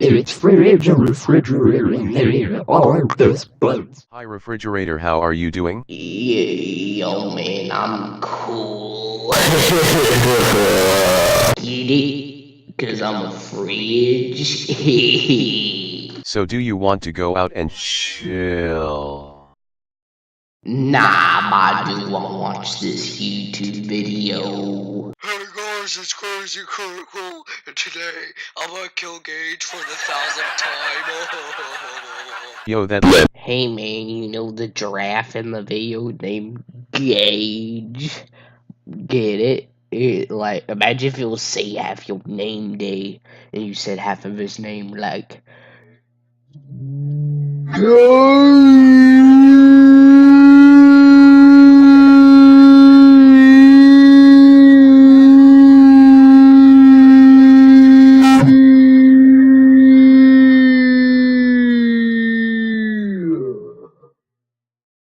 It's refrigerator, all this bugs. Hi refrigerator, how are you doing? Yo, man, I'm cool. Get it? Cause I'm a fridge. So do you want to go out and chill? Nah, but I do want to watch this YouTube video. Hey guys, it's Crazy Cool, and today I'm gonna kill Gage for the 1,000th time. Yo, that lit. Hey man, you know the giraffe in the video named Gage? Get it? Like, imagine if it was say half your name day, and you said half of his name, like, Gage.